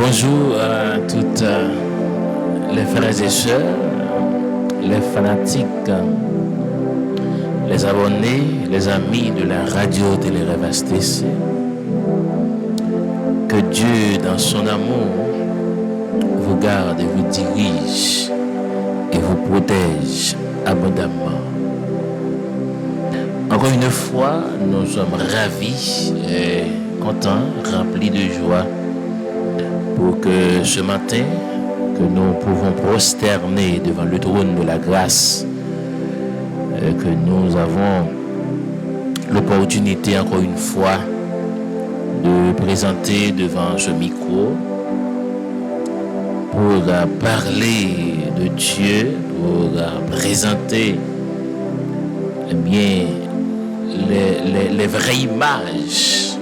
Bonjour à toutes les frères et sœurs, les fanatiques, les abonnés, les amis de la radio Télérêve STC. Que Dieu, dans son amour, vous garde et vous dirige et vous protège abondamment. Encore une fois, nous sommes ravis et contents, remplis de joie pour que ce matin, que nous pouvons prosterner devant le trône de la grâce, que nous avons l'opportunité encore une fois de présenter devant ce micro pour parler de Dieu, pour présenter les vraies images,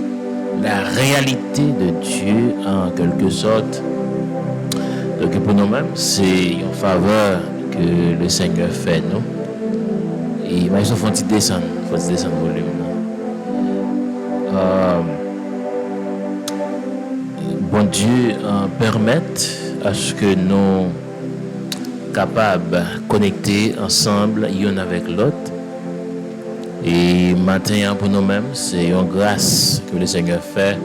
la réalité de Dieu en quelque sorte. Donc pour nous-mêmes, c'est une faveur que le Seigneur fait nous. Et il faut descendre le volume. Bon Dieu permette à ce que nous capables de connecter ensemble, l'un avec l'autre. Et maintenant, pour nous-mêmes, c'est une grâce que le Seigneur fait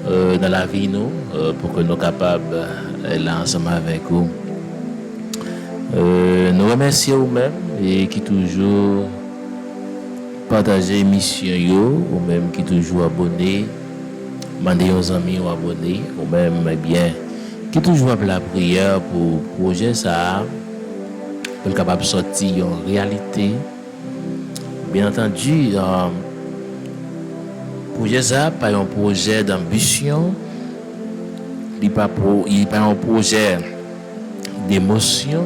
dans la vie, nous, pour que nous soyons capables d'être ensemble avec vous. Nous remercions vous-même et qui toujours partagez l'émission, ou même qui toujours abonnés, demandez aux amis ou abonnés, ou même qui toujours appelle la prière pour projet ça, pour être capable de sortir en réalité. Bien entendu, projet ça, pas un projet d'ambition, il n'est pas un projet d'émotion,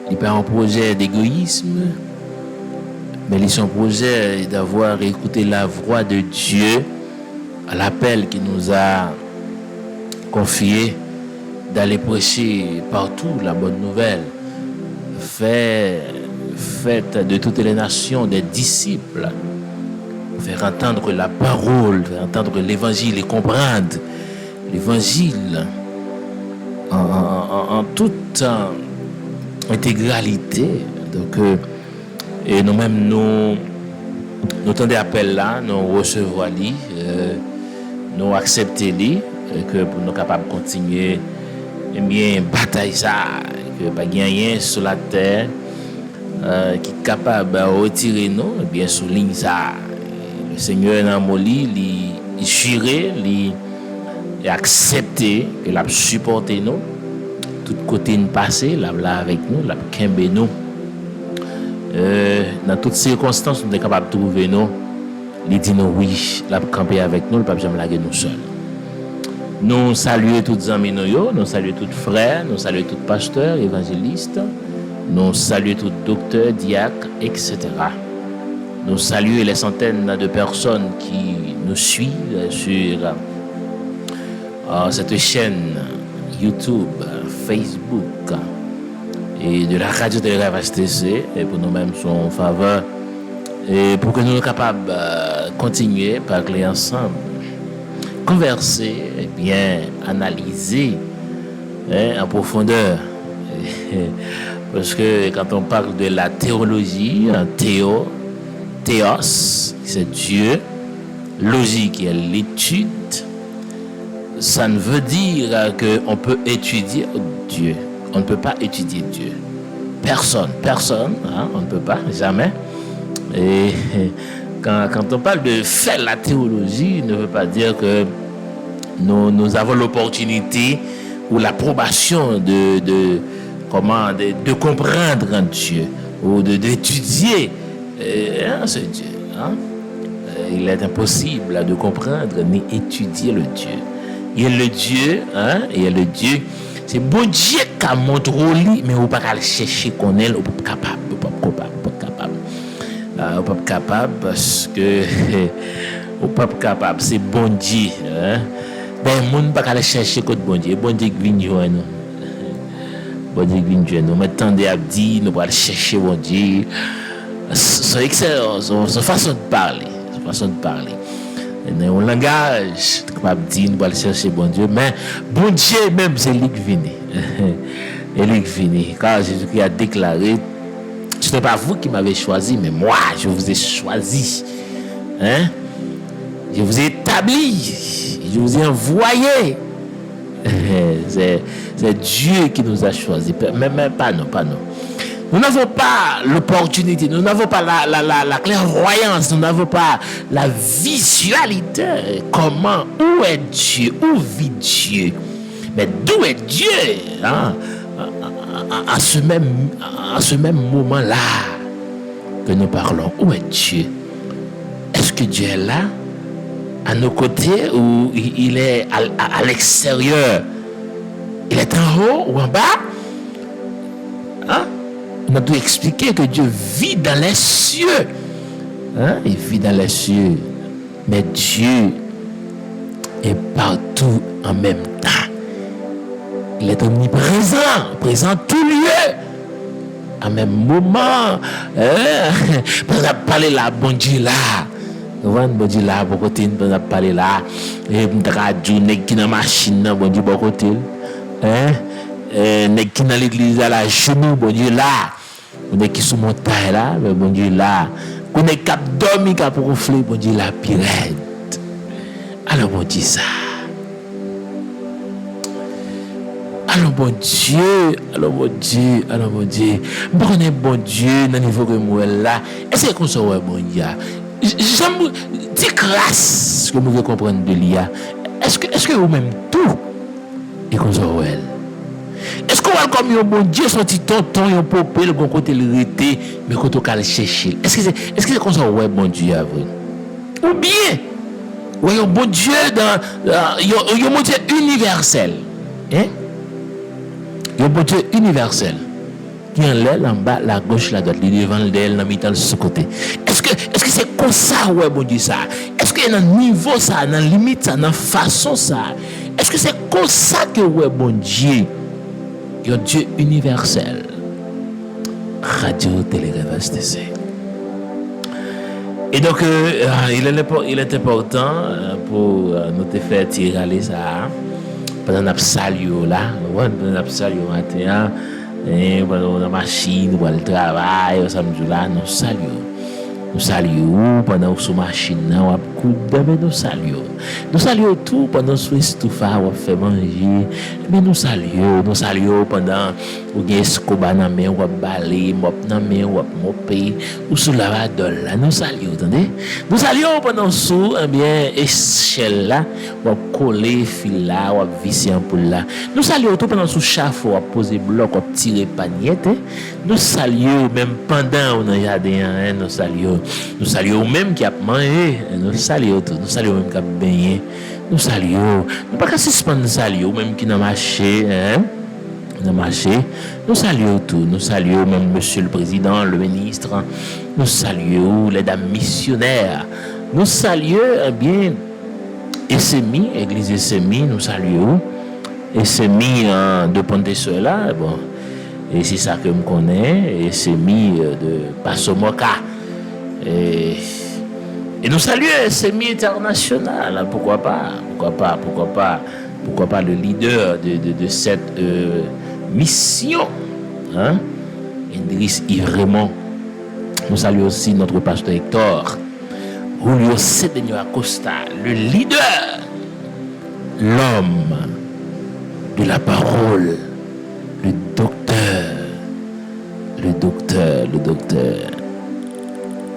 il n'est pas un projet d'égoïsme, mais il est un projet d'avoir écouté la voix de Dieu à l'appel qu'il nous a confié d'aller prêcher partout la bonne nouvelle. Faites de toutes les nations des disciples, faire entendre la parole, faire entendre l'évangile et comprendre l'évangile en toute intégralité. Donc, et nous-mêmes, nous tendons appel là, nous recevons lui, nous acceptons lui, que pour nous capables de continuer, bataille ça, que pas gagner sur la terre. Qui est capable de retirer nous, bien souligne ça. Le Seigneur n'a moli, il juré, il accepté, il a supporté nous. Tout côté nous passé, là avec nous, il a kembe nous. Dans toutes circonstances, nous sommes capables de trouver nous. Il dit nous oui, il a campé avec nous, il ne peut pas jamais laguer nous seuls. Nous saluons tous les amis, nous saluons tous les frères, nous saluons tous les pasteurs, évangélistes. Nous saluons tous les docteurs, diacres, etc. Nous saluons les centaines de personnes qui nous suivent sur cette chaîne YouTube, Facebook et de la radio Télérêve STC. Et pour nous-mêmes, son faveur. Et pour que nous soyons capables de continuer à parler ensemble, converser, et bien analyser en profondeur. Parce que quand on parle de la théologie, théos, c'est Dieu, logique qui est l'étude, ça ne veut dire qu'on peut étudier Dieu. On ne peut pas étudier Dieu. Personne, on ne peut pas, jamais. Et quand on parle de faire la théologie, ne veut pas dire que nous avons l'opportunité ou l'approbation de comprendre un Dieu ou d'étudier ce Dieu. Il est impossible de comprendre ni étudier le Dieu. Il y a le Dieu, il y a le Dieu. C'est bon Dieu qui a montré, mais on ne peut pas le chercher qu'on est, on peut pas capable parce que on peut pas capable. C'est bon Dieu. Ben on ne peut pas le chercher qu'on bon Dieu. Bon Dieu qui vient joindre nous. Bon Dieu qui vient joindre nous. Maintenant des dit nous va le chercher bon Dieu. C'est excellent, c'est façon de parler. dans un langage, capable de dire, nous allons chercher bon Dieu, mais bon Dieu même, c'est lui qui vient. Et lui qui vient. Car Jésus-Christ a déclaré, ce n'est pas vous qui m'avez choisi, mais moi, je vous ai choisi. Hein? Je vous ai établi, je vous ai envoyé. C'est Dieu qui nous a choisis, mais pas nous, pas nous. Nous n'avons pas l'opportunité, nous n'avons pas la clairvoyance, nous n'avons pas la visualité. Comment, où est Dieu, où vit Dieu? Mais d'où est Dieu? Hein? À ce même moment-là que nous parlons, où est Dieu? Est-ce que Dieu est là, à nos côtés, ou il est à l'extérieur? Il est en haut ou en bas? Hein? On a dû expliquer que Dieu vit dans les cieux. Hein? Il vit dans les cieux. Mais Dieu est partout en même temps. Il est omniprésent, présent tout lieu. À même moment. On a parlé là, bon Dieu là. Bon Dieu là, bon côté, on a parlé là. Et on a dit, on qui dans la machine, bon Dieu, bon côté. On qui dans l'église à la genou, bon Dieu là. On est qui sous montagne là, mais bon Dieu là. On est cap dormi, cap ronfler, bon Dieu là, pirate. Alors bon Dieu ça. Alors bon Dieu, alors bon Dieu, alors bon Dieu. Bon on est bon Dieu dans le niveau que moi là. Est-ce qu'on soit bon Dieu? J'aime dire grâce que vous comprendre de l'IA. Est-ce que vous-même tout et qu'on soit ouais? Est-ce qu'on va comme un bon Dieu son petit tonton un popé le bon côté le rété mais quand on va chercher? Est-ce que c'est qu'on soit ouais bon Dieu à vrai? Ou bien ouais un bon Dieu dans un bon Dieu universel. Hein? Un bon Dieu universel. Qui en l'air, en bas, la gauche, la droite, les devant, l'elle, dans le milieu, ce côté. Est-ce que c'est comme ça, ouais, bon Dieu, ça? Est-ce qu'il y a un niveau, ça, dans limite, ça, dans façon, ça? Est-ce que c'est comme ça que, ouais, bon Dieu, un Dieu universel? Radio Télé-Rêve STC. Et donc, il est important pour nous te faire tirer ça, pendant notre salut, là, pendant notre salut, matin, et pendant la machine, pour le travail, samedi là, nous saluons. Nous saluons pendant que sous machine, on a coup de nous saluons. Nous saluons tout pendant que tout on fait manger. Mais nous saluons pendant que vous avez escoba dans main, ou balai, mop dans main, ou mopé, ou sous la vadole là. Nous saluons, attendez. Nous saluons pendant sous, eh bien, échelle là, ou coller fil là, ou visser ampoule là. Nous saluons tout pendant sous chauffe, ou poser bloc, ou tirer pagnette. Nous saluons même pendant on a jardin, nous saluons. Nous saluons même qui a mangé, nous saluons tout, nous saluons même qui a baigné, nous saluons, nous pas qu'à suspendre nous saluons même qui n'a marché, n'a marché, nous saluons tout, nous saluons même monsieur le président, le ministre, nous saluons les dames missionnaires, nous saluons bien SMI, église SMI, nous saluons SMI de Ponte-Soeur là, bon, et c'est ça que je connais, SMI de Passomoka. Et nous saluons SMI international, pourquoi pas le leader de cette mission, hein? Idriss Yves-Raymond. Nous saluons aussi notre pasteur Hector, Julio Cédeño Acosta, le leader, l'homme de la parole, le docteur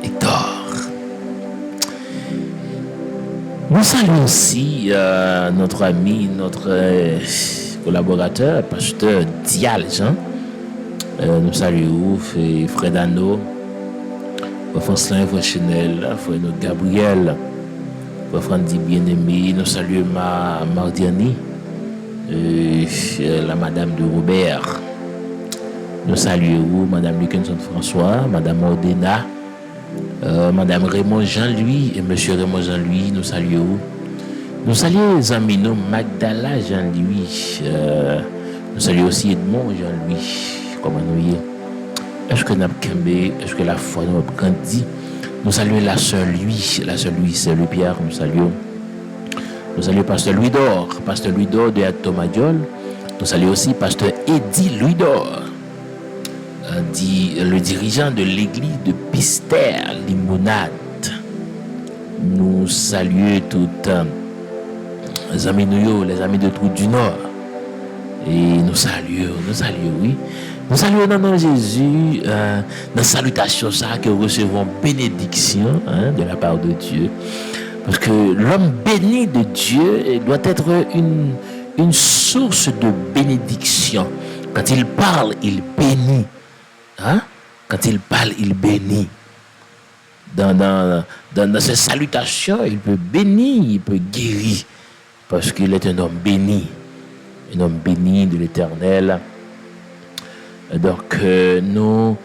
Hector. Nous saluons aussi notre ami, notre collaborateur, pasteur Dial Jean. Nous saluons Fred Anno, François Frère Chanel, Frère Gabriel, Frère Frandy Bien-Aimé. Nous saluons Mardiani, la madame de Robert. Nous saluons Madame Lukenson François, Madame Ordena, Madame Raymond Jean-Louis et Monsieur Raymond Jean-Louis. Nous saluons. Nous saluons les amis, nous, Magdala Jean-Louis. Nous saluons aussi Edmond Jean-Louis. Comment nous y est? Est-ce que nous avons est-ce que la foi nous a grandi Nous saluons la sœur Louis, c'est Louis Pierre, nous saluons pasteur Louis d'Or de Thomas Diol. Nous saluons aussi pasteur Eddie Louis d'Or, le dirigeant de l'église de Pister Limonade. Nous saluons toutes les amis de Trou du Nord. Et nous saluons, oui. Nous saluons dans nom Jésus, dans salutation ça que nous recevons bénédiction de la part de Dieu. Parce que l'homme béni de Dieu doit être une source de bénédiction. Quand il parle, il bénit. Quand il parle, il bénit. Dans ses salutations, il peut bénir, il peut guérir. Parce qu'il est un homme béni de l'Éternel. Donc, nous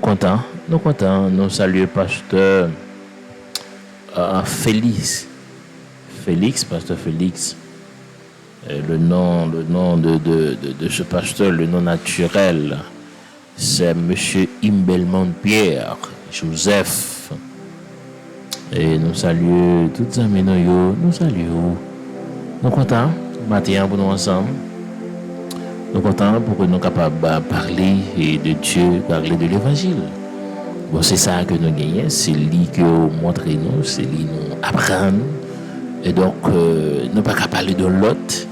comptons, nous saluons pasteur pasteur Félix. Le nom de ce pasteur, le nom naturel, c'est Monsieur Imbelmont Pierre Joseph. Et nous saluons toutes les amis, nous saluons. Nous comptons, matin pour nous ensemble. Nous comptons pour que nous soyons capables de parler de Dieu, parler de l'Évangile. Bon, c'est ça que nous gagnons, c'est lui que nous montrons, c'est lui nous apprendre. Et donc, nous ne pouvons pas parler de l'autre.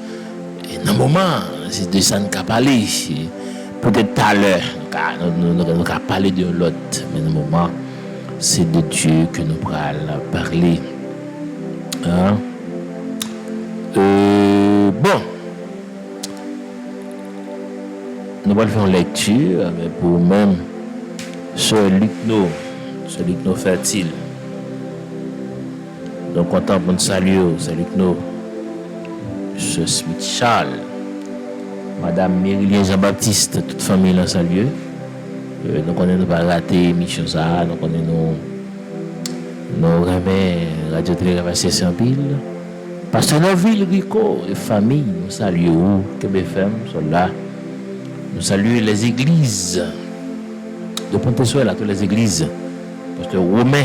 Et dans le moment, c'est de ça que nous pouvons parler. Peut-être tout à l'heure, nous pouvons parler de l'autre. Mais dans le moment, c'est de Dieu que nous pourrons parler. Bon. Nous allons faire une lecture, mais pour même Sœur Lucno Fertile. Donc, content pour nous saluer, Sœur Lucno, Sœur Smith Charles, Madame Myrilien Jean-Baptiste, toute famille la salue. Nous connaissons pas rater Michel ça, nous connaissons nos remets Radio Télé Ravasser en pile. Pasteur Noville Rico et famille, nous saluons, KBFM, sont là. Nous saluons les églises de Pontesuel, à toutes les églises. Pasteur Romain,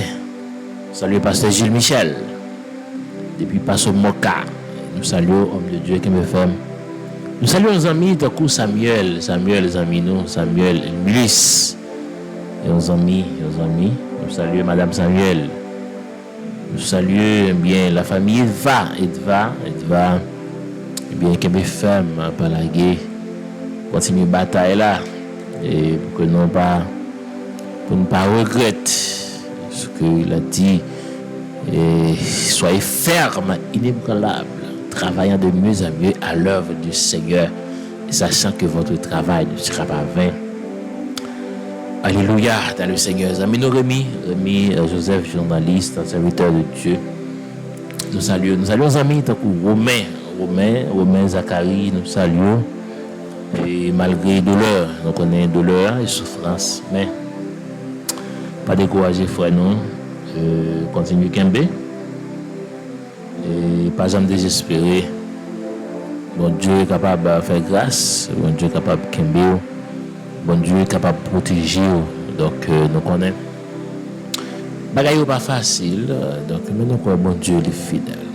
saluons Pasteur Gilles Michel. Depuis Pasteur Moka, nous saluons homme de Dieu qui me fait. Nous saluons nos amis, d'un coup Samuel, les amis, nous, Samuel, Milice. Et nos amis, nous saluons Madame Samuel. Nous saluons bien la famille Edva, et bien qui me fait, par la guerre. Continuer la bataille là et pour que nous ne pas regretter ce qu'il a dit et soyez fermes, inébranlables, travaillant de mieux en mieux à l'œuvre du Seigneur et sachant que votre travail ne sera pas vain. Alléluia dans le Seigneur. Amis nous Rémi Joseph, journaliste, serviteur de Dieu. Nous saluons nos amis tant que Romain Zacharie, nous saluons. Et malgré douleur, nous connaissons douleur et souffrance, mais pas décourager frère nous, continuer Kembe et pas jamais désespérer. Bon Dieu est capable de faire grâce, bon Dieu est capable de Kembe, bon Dieu est capable de protéger. Donc nous connaissons. Bagaille pas facile, donc nous croyons bon Dieu est fidèle.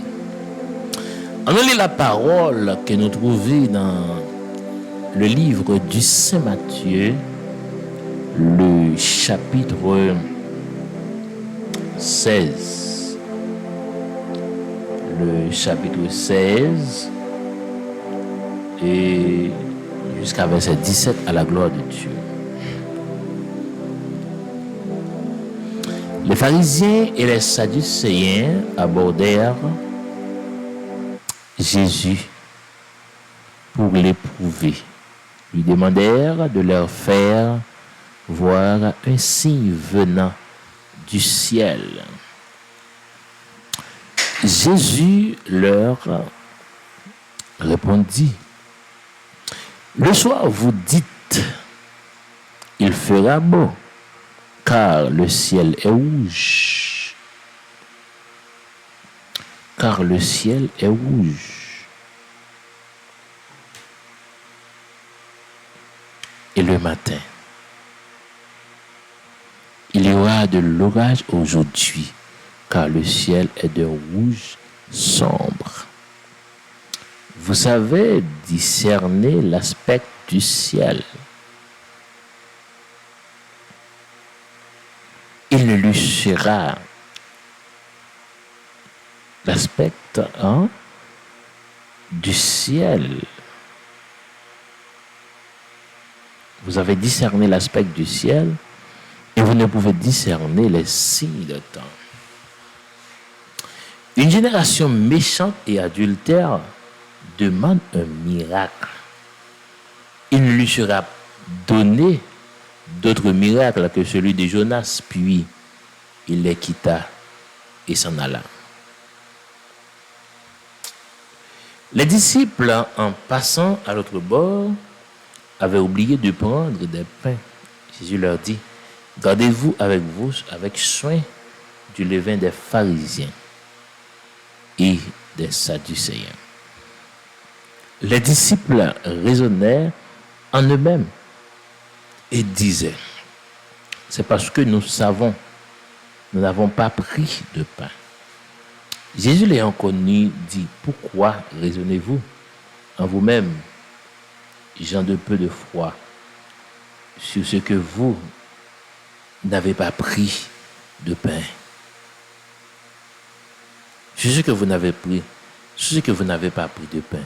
On lit la parole que nous trouvons dans le livre du Saint Matthieu, le chapitre 16. Le chapitre 16 et jusqu'à verset 17 à la gloire de Dieu. Les pharisiens et les sadducéens abordèrent Jésus pour l'éprouver. Lui demandèrent de leur faire voir un signe venant du ciel. Jésus leur répondit, le soir vous dites, il fera beau, car le ciel est rouge. Car le ciel est rouge. Et le matin, Il y aura de l'orage aujourd'hui, car le ciel est de rouge sombre. Vous savez discerner l'aspect du ciel. Il ne lui sera l'aspect du ciel. Vous avez discerné l'aspect du ciel et vous ne pouvez discerner les signes de temps. Une génération méchante et adultère demande un miracle. Il ne lui sera donné d'autre miracle que celui de Jonas, puis il les quitta et s'en alla. Les disciples, en passant à l'autre bord, avaient oublié de prendre des pains. Jésus leur dit, gardez-vous avec soin du levain des pharisiens et des sadducéens. Les disciples raisonnèrent en eux-mêmes et disaient, c'est parce que nous n'avons pas pris de pain. Jésus l'ayant connu dit, pourquoi raisonnez-vous en vous-même, gens de peu de foi, sur ce que vous n'avez pas pris de pain? Sur ce que vous n'avez pas pris de pain.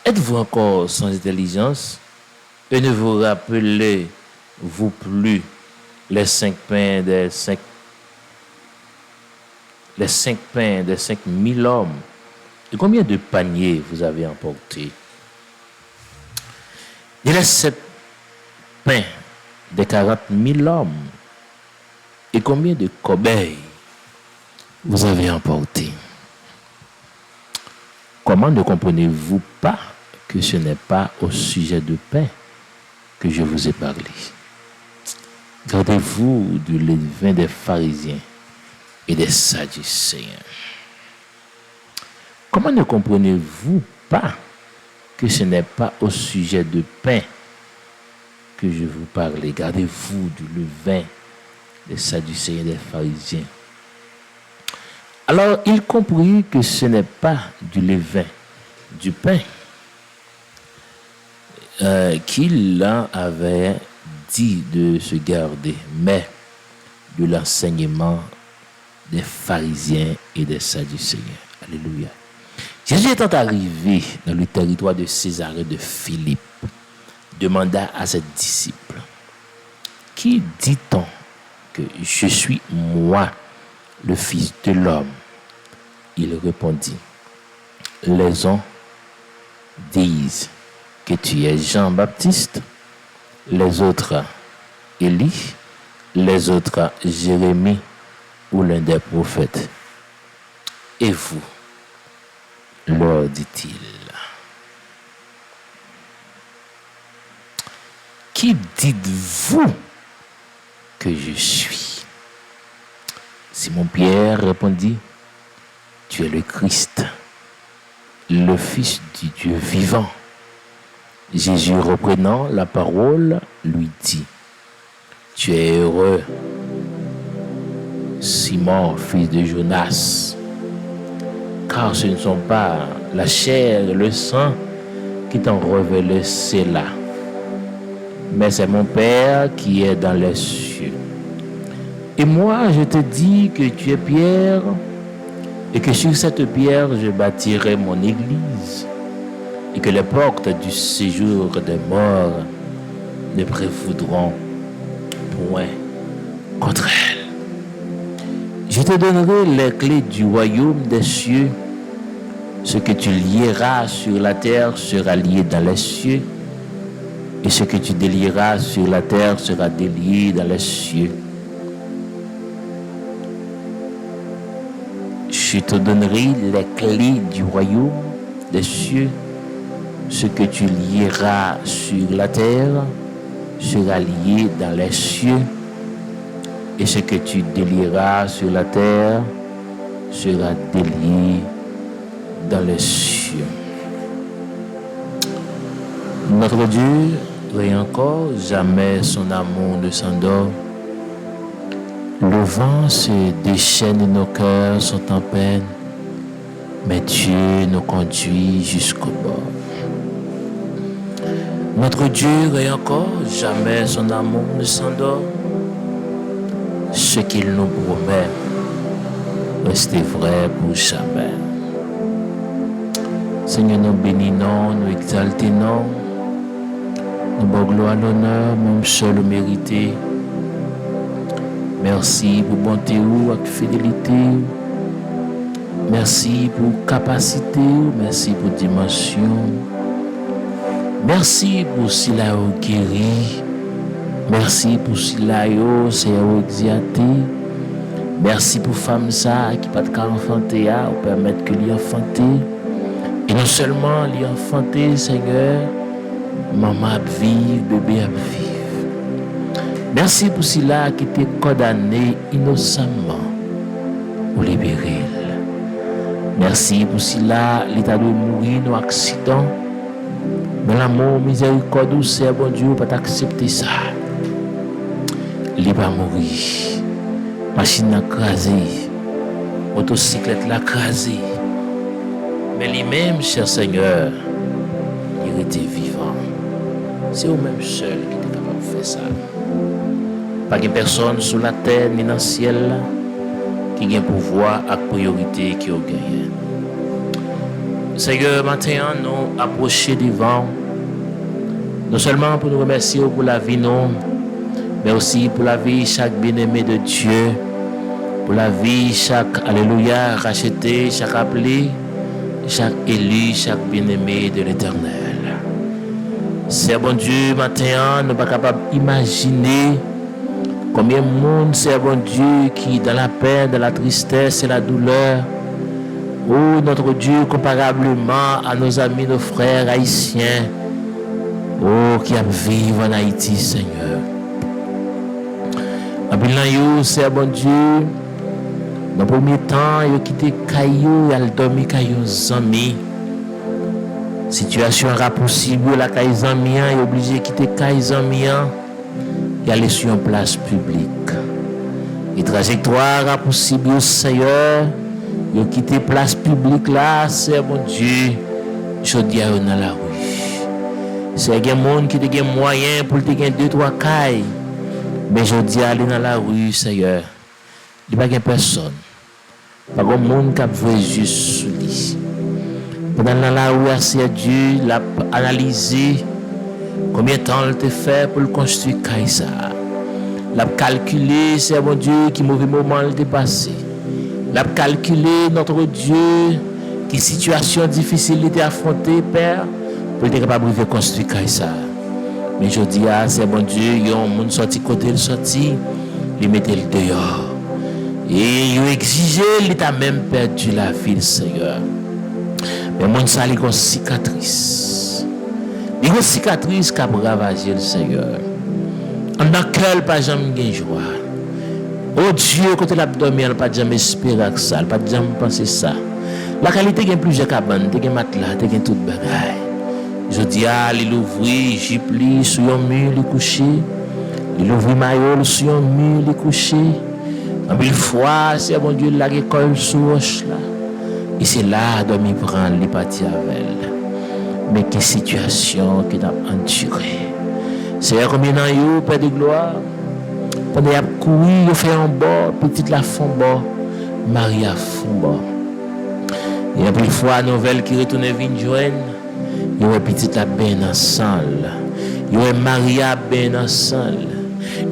Êtes-vous encore sans intelligence et ne vous rappelez-vous plus les 5 pains des 5 000 hommes? Et combien de paniers vous avez emportés? Et les 7 pains des 40 000 hommes? Et combien de corbeilles vous avez emportés? Comment ne comprenez-vous pas que ce n'est pas au sujet de pain que je vous ai parlé? Gardez-vous du levain des pharisiens et des sadducéens. Comment ne comprenez-vous pas que ce n'est pas au sujet de pain que je vous parlais? Gardez-vous du levain des sadducéens et des pharisiens. Alors il comprit que ce n'est pas du levain, du pain, qu'il leur avait dit de se garder, mais de l'enseignement des pharisiens et des sadducéens. Alléluia. Jésus étant arrivé dans le territoire de Césarée de Philippe, demanda à ses disciples, qui dit-on que je suis, moi, le Fils de l'homme? Il répondit, les uns disent que tu es Jean-Baptiste, les autres Élie, les autres Jérémie ou l'un des prophètes. Et vous, leur dit-il, qui dites-vous que je suis? Simon-Pierre répondit, tu es le Christ, le Fils du Dieu vivant. Jésus, reprenant la parole, lui dit, tu es heureux, Simon, fils de Jonas, car ce ne sont pas la chair et le sang qui t'ont révélé cela, mais c'est mon Père qui est dans les cieux. Et moi, je te dis que tu es Pierre, et que sur cette pierre, je bâtirai mon église, et que les portes du séjour des morts ne prévaudront point contre elle. Je te donnerai les clés du royaume des cieux. Ce que tu lieras sur la terre sera lié dans les cieux, et ce que tu délieras sur la terre sera délié dans les cieux. Je te donnerai les clés du royaume des cieux. Ce que tu lieras sur la terre sera lié dans les cieux, et ce que tu délieras sur la terre sera délié dans les cieux. Notre Dieu, et encore, jamais son amour ne s'endort. Le vent se déchaîne et nos cœurs sont en peine, mais Dieu nous conduit jusqu'au bord. Notre Dieu est encore, jamais son amour ne s'endort. Ce qu'il nous promet reste vrai pour jamais. Seigneur, nous bénissons, nous exaltons, nous bon gloire, l'honneur, même seul mérité. Merci pour bonté ou avec fidélité. Merci pour capacité, merci pour dimension. Merci pour cela guéri. Merci pour cela c'est exalté. Merci pour femme ça qui pas de enfanter ou permettre que lui enfanter. Et non seulement lui enfanter, Seigneur, maman a vivre, bébé a vivre. Merci pour cela qui était condamné innocemment pour libérer. Merci pour cela, l'état de mourir dans l'accident. Mais l'amour, miséricorde, c'est bon Dieu, pas accepter ça. Il va mourir. Machine a crasé. Motocyclette l'a crasé. Mais lui-même, cher Seigneur, il était vivant. C'est vous-même seul qui était capable de faire ça. Pas de personne sur la terre ni dans le ciel qui a pouvoir et priorité qui a gagné. Seigneur, maintenant, nous approchons devant, non seulement pour nous remercier pour la vie, non, mais aussi pour la vie chaque bien-aimé de Dieu, pour la vie chaque, alléluia, racheté, chaque appelé, chaque élu, chaque bien-aimé de l'Éternel. C'est bon Dieu, maintenant, nous ne sommes pas capables d'imaginer combien de monde, c'est bon Dieu, qui dans la peine, dans la tristesse et la douleur, oh notre Dieu, comparablement à nos amis, nos frères haïtiens, oh qui vivent en Haïti, Seigneur. C'est bon Dieu, dans le premier temps, il a quitté Caillou, il a dormi Caillou Zami. Situation est possible, la Caillou Zami, il est obligé de quitter Caillou Zami, il aller sur une place publique. Et trajectoire est possible, Seigneur, il a quitté place publique là, c'est bon Dieu, je dis à eux dans la rue. C'est des gens qui ont des moyens pour te gagner 2-3 cailles. Mais je dis à aller dans la rue, Seigneur, il n'y a pas de personne. Pas de monde qui a vu juste sous lui. Pendant la rue, c'est Dieu, il a analysé combien de temps il t'a fait pour le construire Kaïsa. Il a calculé, c'est bon Dieu, qui mauvais moment il t'a passé. Il a calculé, notre Dieu, qui situation difficile il t'a affronté, Père, pour être capable de construire Kaïsa. Mais je dis, c'est bon Dieu, il y a un monde sorti côté, il sorti, il mettait le dehors. Et il exigé, il t'a même perdu la vie, Seigneur. Mais mon ça, il y a une cicatrice. Il y a une cicatrice qui a ravagé le Seigneur. En dans cœur, pas jamais de joie. Oh Dieu, quand il a dormi, il n'a pas jamais espéré que ça, il n'a pas jamais pensé ça. La qualité, il y a plusieurs cabanes, il y a matelas, il y a tout bagaille. Je dis, il ouvre, j'y plie sur un mur, il est couché. Il ouvre maillot sur un mur, il est couché. En mille fois, c'est bon Dieu, la récolte sous roche là. Et c'est là, d'homme il prend, il parti avec elle. Mais quelle situation qu'il a endurée. C'est combien d'années, Père de gloire. Pendant qu'il a couru, il fait un bord, petite la fond bord, Marie a fond bord. Et en mille fois, nouvelle qui retourne vin joindre. Il y a petite la ben ensemble. Il y a Maria ben ensemble.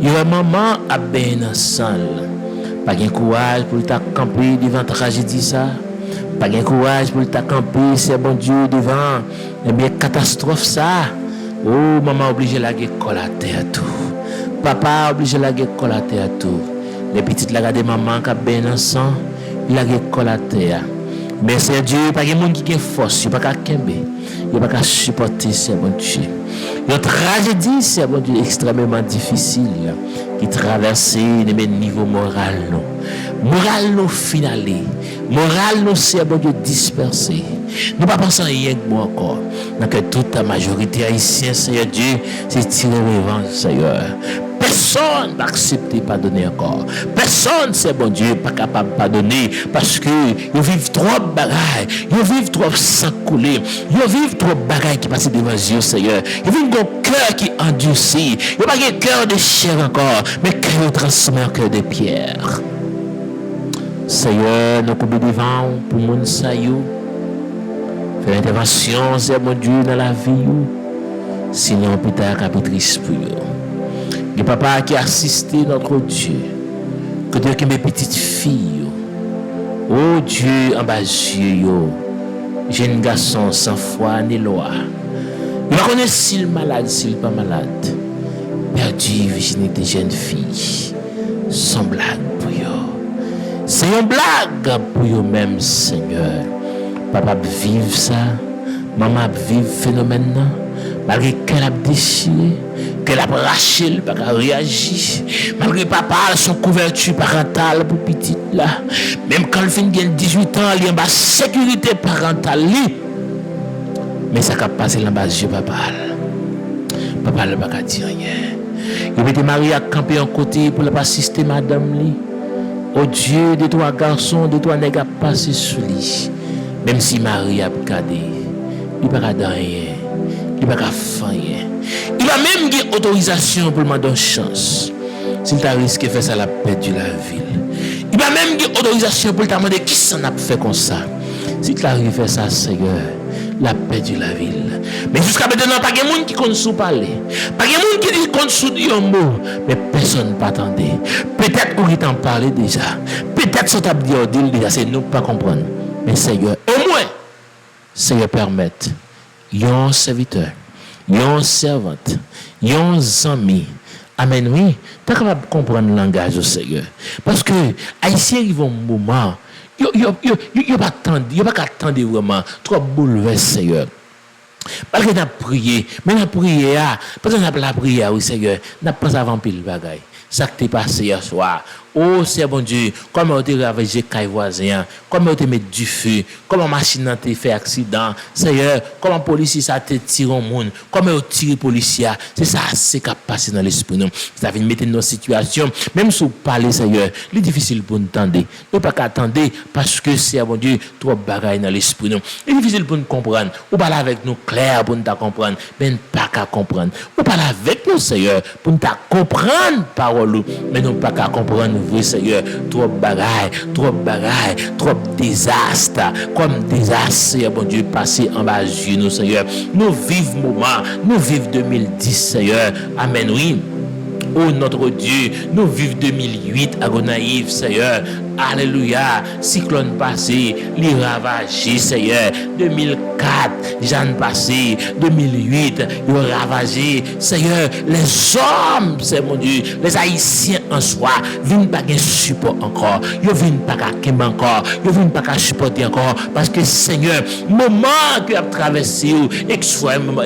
Il y a maman à ben ensemble. Pas de courage pour ta camper devant ta tragédie ça. Pas de courage pour ta camper, c'est bon Dieu devant bien catastrophe ça. Oh maman obligée la coller à terre tout. Papa obligé la coller à terre tout. Les petites la garder maman qui ben ensemble, il la coller à terre. Mais c'est Dieu, pas de monde qui a force, pas qu'à kembe. Il n'y a pas qu'à supporter, c'est bon Dieu. Une tragédie, c'est bon Dieu, extrêmement difficile, qui traverse les niveaux moral. Moral nous finalé. Moral nous, c'est bon Dieu, dispersé. Nous ne pas pensons rien que moi encore. Donc toute la majorité haïtienne, Seigneur Dieu, c'est tirer revanche, Seigneur. personne n'a accepté de pardonner encore. Personne, c'est bon Dieu, pas capable de pardonner parce que ils vivent trop de bagailles, ils vivent trop sang coulé, ils vivent trop de bagailles qui passent devant Dieu, Seigneur. Ils vivent un cœur qui endurcit. Ils n'ont pas un cœur de chair encore, mais cœur transformé en cœur de pierre. Seigneur, nous combien devant pour mon saillou. Fais l'intervention, c'est mon Dieu, dans la vie. Sinon, peut-être capitrice pour eux. Le papa qui a assisté notre Dieu. Que Dieu qui mes petites filles. Oh Dieu, en bas Dieu, jeune garçon sans foi ni loi. Il va connaître s'il est malade, s'il n'est pas malade. Perdu, virginité jeune fille. Sans blague pour eux. C'est une blague pour eux-mêmes, Seigneur. Papa vive ça, maman vive phénomène là, malgré qu'elle a déchiré, qu'elle a arraché, pas qu'à réagir, malgré papa son couverture parentale pour petite là, même quand elle fait 18 ans, il y a une sécurité parentale, mais ça a passé dans bas de papa. Papa ne va pas dire rien. Il était marié à camper en côté pour ne pas assister madame li. Oh Dieu, de toi garçons, de toi nègres passé sous lui. Même si Marie a regardé, il ne va pas rien, il ne va pas faire rien. Il a même eu autorisation pour demander une chance. S'il t'a risqué de faire ça, il a perdu la ville. Il a même eu autorisation pour te demander qui s'en a fait comme ça. Si tu arrives à faire ça, Seigneur, il a perdu la ville. Mais jusqu'à maintenant, pas de monde qui compte sous parler. Pas de monde qui dit compte sous dire un mot. Mais personne ne t'attendait. Peut-être qu'on t'en parlait déjà. Peut-être que ça t'a dit déjà, c'est nous pas comprendre. Mais Seigneur, au moins, Seigneur, permette, yon serviteur, yon servante, yon ami, amen, oui, tu es capable de comprendre le langage du Seigneur. Parce que, Haïtiens, ils vont un moment, ils ne pas attendre vraiment, trop bouleversé, Seigneur. Parce que nous avons prié, mais nous avons prié, parce que nous avons la prière, oui, Seigneur, nous avons pensé avant pile bagaille. Ça qui t'est passé hier soir. Oh, c'est bon Dieu, comment tu as ravagé les voisins, comment tu as mis du feu, comment la machine t'a fait accident, Seigneur, comment la police ça t'a tiré au monde, comment tu as tiré les policiers, c'est ça, c'est qui a passé dans l'esprit. Ça vient mettre dans une situation, même si vous parlez, Seigneur, c'est difficile pour nous attendre. Nous pas qu'à attendre parce que c'est bon Dieu, trop de bagailles dans l'esprit. C'est difficile pour nous comprendre. Vous parlez avec nous clair pour nous comprendre, mais nous pas qu'à comprendre. Vous parlez avec nous, Seigneur, pour nous comprendre parole, mais nous pas qu'à comprendre. Oui, Seigneur, trop bagaille, trop désastre, comme désastre, bon Dieu, passé en bas de nous, Seigneur. Nous vivons moment, nous vivons 2010, Seigneur. Amen, oui. Oh notre Dieu, nous vivons 2008 à Gonaïve, Seigneur. Alléluia. Cyclone passé, les ravagé, Seigneur. 2004, Jeanne passé. 2008, ils ont ravagé. Seigneur, les hommes, c'est mon Dieu, les Haïtiens en soi, viennent pas de support encore. Ils viennent pas de encore. Ils viennent pas de supporter encore. Parce que, Seigneur, moment que a traversé, extrêmement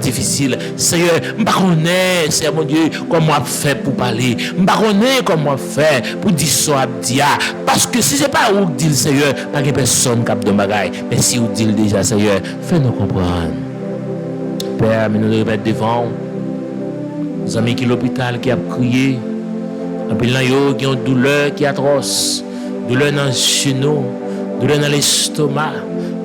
difficile. Seigneur, je ne connais, c'est mon Dieu, comment on fait pour parler. Je ne connais comment on fait pour dire ça, parce que si ce n'est pas où dit le Seigneur, pas de personne qui a de bagaille. Mais si vous dit déjà, Seigneur, fais-nous comprendre. Père, mais nous répète devant. Nos amis qui l'hôpital qui a crié. En plus, là, qui ont une douleur qui est atroce. Douleur dans le genou, douleur dans l'estomac,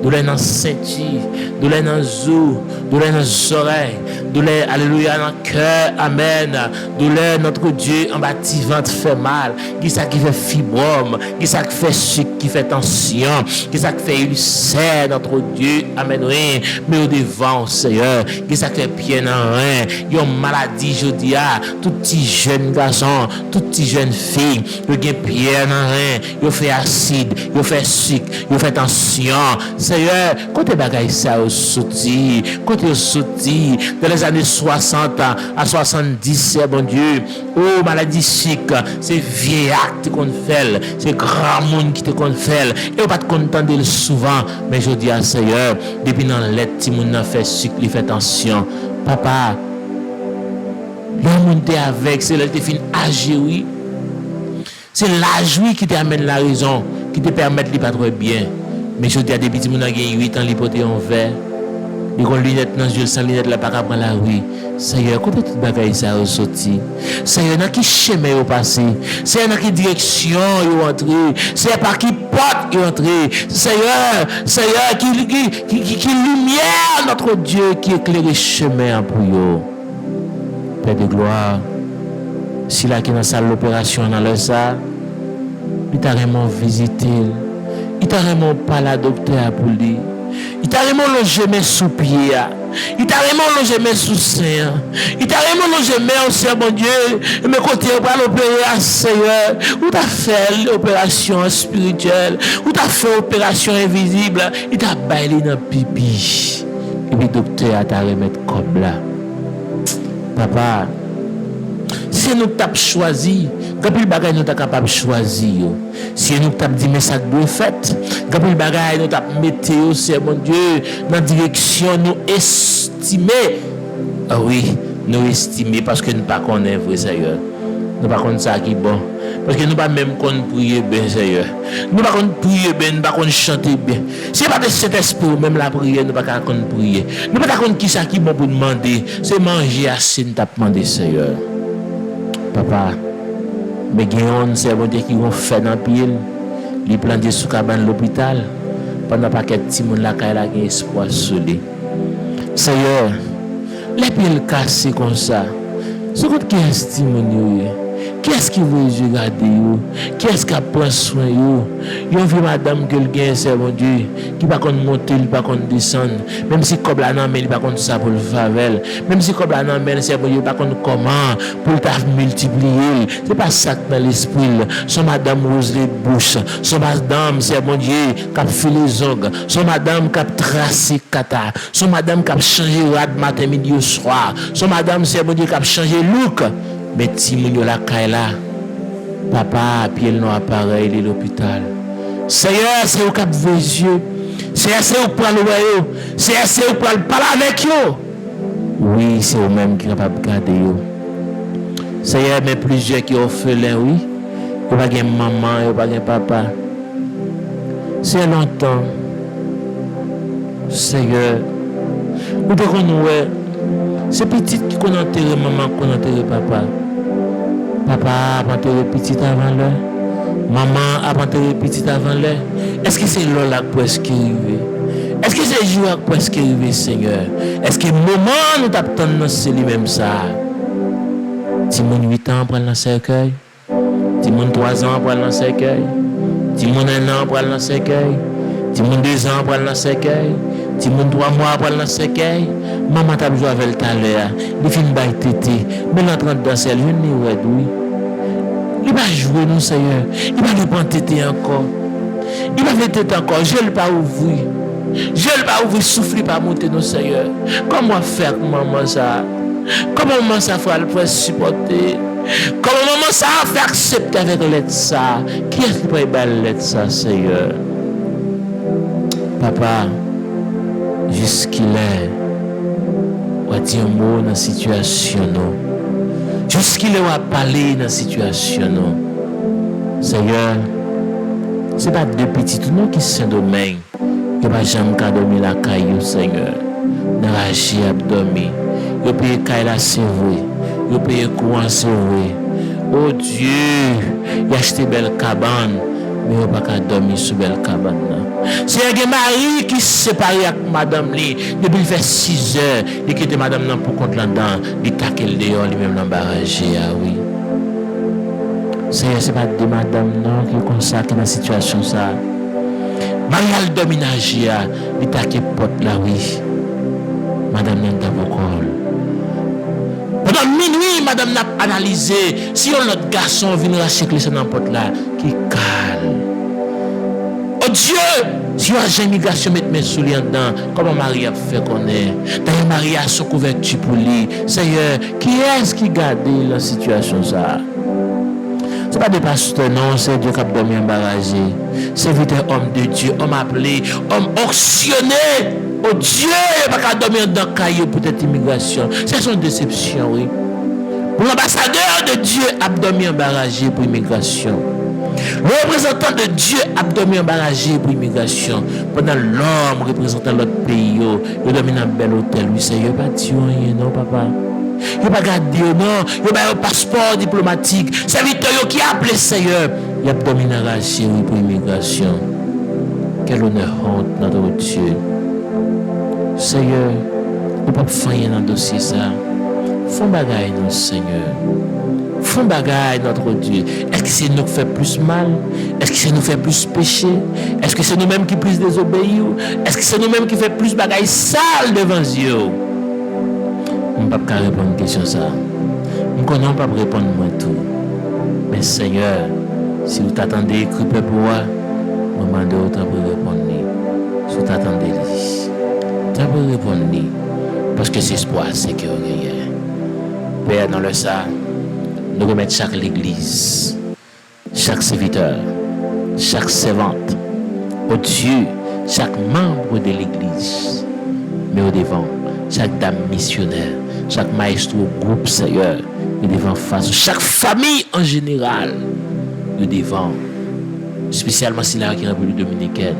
douleur dans le ceinture, douleur dans le zoo, douleur dans les oreilles, douleur, alléluia, dans le cœur, amen. Douleur, notre Dieu, en bâti ventre fait mal. Qui ça qui fait fibrome, qui ça qui fait sucre, qui fait tension, qui ça qui fait ulcère, notre Dieu, amen, oui. Mais au devant, Seigneur, qui ça qui fait pied dans rien, il y a une maladie, je dis, tout petit jeune garçon, tout petit jeune fille, il y a pied dans rien, il fait acide, il fait sucre, il fait tension. Seigneur, quand tu bagailles ça au soutien, quand tu soutien, dans les années 60 à 70, c'est bon Dieu, oh, maladie chic, c'est vieux acte qu'on fait, c'est grand monde qui te qu'on fait, et on pas te contenter souvent, mais je dis à Seigneur, depuis dans l'aide, si mon fait sucre, il fait tension, papa, le monde est avec, c'est le défi agir, oui. C'est l'âge, oui, qui t'amène la raison, qui te permet de ne pas trop bien. Mais je dis à des petits gens qui ont 8 ans, ils portent en verre. Les lunettes dans les yeux, sans lunettes, là, pas qu'à prendre la rue. Seigneur, quand tout bagaille ça ressorti. Seigneur, dans qui chemin est passé. Seigneur, dans qui direction est entré. Seigneur, par qui porte est entré. Seigneur, qui lumière, notre Dieu, qui éclaire le chemin pour eux. Père de gloire, si là qui est dans la salle d'opération, dans le ça, il t'a vraiment visité. Il t'a vraiment pas la docteur pour lui. Il t'a vraiment logé mes sous pieds. Il t'a vraiment logé mes sous seins. Il t'a vraiment logé mes aussi, mon Dieu. Mais côté pour l'opérer, Seigneur. Où t'as fait l'opération spirituelle. Où t'as fait l'opération invisible. Il t'a baillé dans le pipi. Et puis, docteur, t'a remettre comme là. Papa, si nous t'avons choisi, quand le bagage nous sommes capables de choisir, si nous t'avons dit mais ça doit fait, quand le bagage nous t'avons météo, c'est mon Dieu, dans la direction nous estimer. Ah oui, nous estimer parce que nous ne connaissons pas vrai Seigneur. Nous ne connaissons pas ça qui est bon. Parce que nous ne pas même prier bien Seigneur. Nous ne pas prier bien, nous ne pas chanter bien. Si pas de cet esprit, même la prière, nous ne pas prier. Nous ne pas qui ça qui est bon pour demander. C'est manger assez, nous t'avons demandé Seigneur. Papa, mais Guillaume, c'est bon Dieu qui vont faire dans le pied. Les planter sous cabane l'hôpital. Pendant pas que petit monde là, il a espoir sur lui. Seigneur, les pieds cassés comme ça. C'est quoi qui estime qui est-ce qui veut regarder vous? Qui est-ce qui prend soin de vous? Il y a une madame que le gain, c'est mon Dieu, qui va monter, il va descendre. Même si comme la non, il va ça pour le favel. Même si comme la non, c'est mon Dieu, il va comment pour le multiplier. C'est pas ça dans l'esprit. Son madame rose les bouches. Son madame, c'est mon Dieu, qui a fait les ongles. Son madame qui a tracé kata. Son madame qui a changé rad matin, midi au soir. Son madame, c'est mon Dieu, qui a changé look. Mais si mon la kaila, papa, pied noir pareil, il est l'hôpital. Seigneur, c'est au cap vos yeux. Seigneur, c'est au prendre le royaume. Seigneur, c'est au prendre parler avec eux. Oui, c'est eux même qui est capable de garder eux. Seigneur, mais plusieurs qui ont fait là, oui. Il n'y a pas de maman, il n'y a pas de papa. C'est longtemps. Seigneur, nous devons nous. C'est petit qui qu'on enterre maman, qu'on enterre papa. Papa a enterré petit avant l'heure. Maman a enterré petit avant l'heure. Est-ce que c'est l'heure là presque arrivé? Est-ce que c'est le jour presque arrivé, Seigneur? Est-ce que le moment nous t'attendons, c'est lui-même ça? Timon 8 ans pour le cercueil. Timon 3 ans pour le cercueil. Timon 1 an pour le cercueil. Timon 2 ans pour le cercueil. Timon 3 mois pour le cercueil. Maman t'a joué avec tout à l'heure. Il fait une baille tété. Mais l'entrant dans celle, je n'y ouais, oui. Il va jouer, non, Seigneur. Il va le prendre tété encore. Il va faire tété encore. Je ne vais pas ouvrir. Je ne vais pas ouvrir, souffler, pas monter, non, Seigneur. Comment faire, maman, ça? Comment maman, ça fera le pouvoir supporter? Comment maman, ça va faire accepter avec l'aide, ça? Qui est-ce qui peut y l'aide, ça, Seigneur? Papa, jusqu'il est. On dit un mot dans la situation. Jusqu'il va parler dans la situation. Seigneur, ce n'est pas deux petits nous qui sont domaine. Il n'y a pas jamais qu'à dormir la caillou, Seigneur. Dans la vie, abdomen. Il paye caille la c'est vrai. Il paye courant, c'est vrai. Oh Dieu, il a acheté belle cabane. Mais on ne peut pas dormir sur belle cabane. C'est un mari qui se sépare avec madame Li. Depuis il fait 6 heures, il quitte madame pour compte là-dedans. Il taque le dehors, lui-même dans le barrage. Ah oui. C'est pas de madame non, qui est comme ça, qui est dans la situation. Ça. Marial dominage, il taque porte là, oui. Madame n'a pas encore. Pendant minuit, madame n'a analysé si un autre garçon vient racheter ça dans la porte là, qui calme. Oh Dieu, si on a jamais migration mettre mes souliers dedans, comment Marie a fait qu'on est? D'ailleurs, Marie a son couverture pour lui. Seigneur, qui est-ce qui garde la situation ça? Ce n'est pas des pasteurs, non, c'est Dieu qui a dormi embarrassé. C'est vite homme de Dieu, homme appelé, homme auctionné. Oh Dieu, il n'y a pas qu'à dormir dans le caillou pour cette immigration. C'est son déception, oui. Pour l'ambassadeur de Dieu, a dormi embarrassé pour l'immigration. Le représentant de Dieu a dormi embarrassé pour l'immigration. Pendant l'homme représentant l'autre pays, il dormi dans un bel hôtel. Oui, Seigneur, pas de rien, non, papa. Il pas gardé, non. Il pas un passeport diplomatique. C'est Victor qui a appelé Seigneur. Il a dormi embarrassé pour l'immigration. Quel honneur, honte, notre Dieu. Seigneur, on ne peut pas faire rien dans le dossier, ça. Font bagaille, non, Seigneur. Font bagaille, notre Dieu. Est-ce que c'est nous qui fait plus mal? Est-ce que c'est nous qui fait plus péché? Est-ce que c'est nous-mêmes qui plus désobéir? Est-ce que c'est nous-mêmes qui fait plus bagaille sale devant Dieu? On ne peut pas répondre à une question ça. On ne peut pas répondre à tout. Mais Seigneur, si vous t'attendez écrit pour moi, je demande autant pour répondre. Si vous t'attendez, tu peux répondre. Parce que c'est espoir, c'est que vous gagnez. Père, dans le ça, nous remettons chaque l'église, chaque serviteur, chaque servante, au Dieu, chaque membre de l'église, mais au devant, chaque dame missionnaire, chaque maestro groupe Seigneur, au devant face, chaque famille en général, au devant, spécialement si la République dominicaine.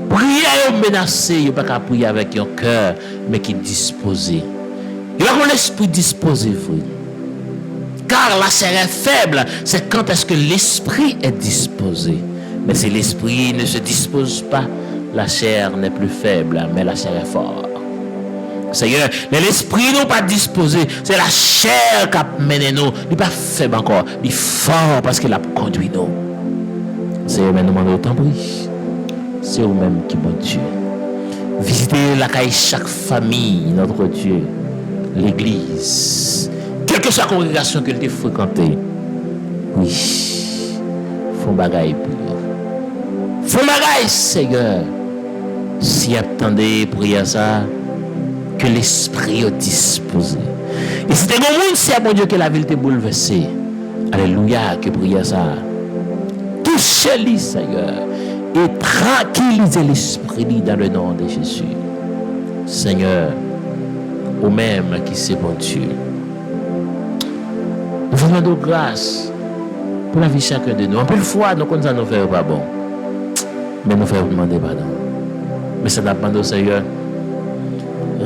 Priez menacé, il n'y a pas qu'à prier avec un cœur, mais qui est disposé. Il y a l'esprit disposé, frère. Car la chair est faible, c'est quand est-ce que l'esprit est disposé. Mais si l'esprit ne se dispose pas, la chair n'est plus faible, mais la chair est forte. Seigneur, l'esprit n'est pas disposé, c'est la chair qui a mené nous. Il n'est pas faible encore, il est fort parce qu'il a conduit nous. Seigneur, nous demandons autant de prix. C'est vous-même qui, mon Dieu. Visitez la caille chaque famille, notre Dieu, l'église, quelle que soit la congrégation que tu as fréquentée. Oui, font bagaille pour eux. Font bagaille, Seigneur. Si attendez prier ça, que l'esprit est disposé. Et si tu es un monde, c'est à mon Dieu que la ville t'est bouleversée. Alléluia, que prier ça. Touchez-les, Seigneur. Et tranquilliser l'esprit dans le nom de Jésus. Seigneur, au même qui c'est bon Dieu. Nous vous demandons grâce pour la vie de chacun de nous. En plus, fois, nous connaissons nous faire pas bon. Mais nous faisons demander pardon. Mais ça dépend au Seigneur.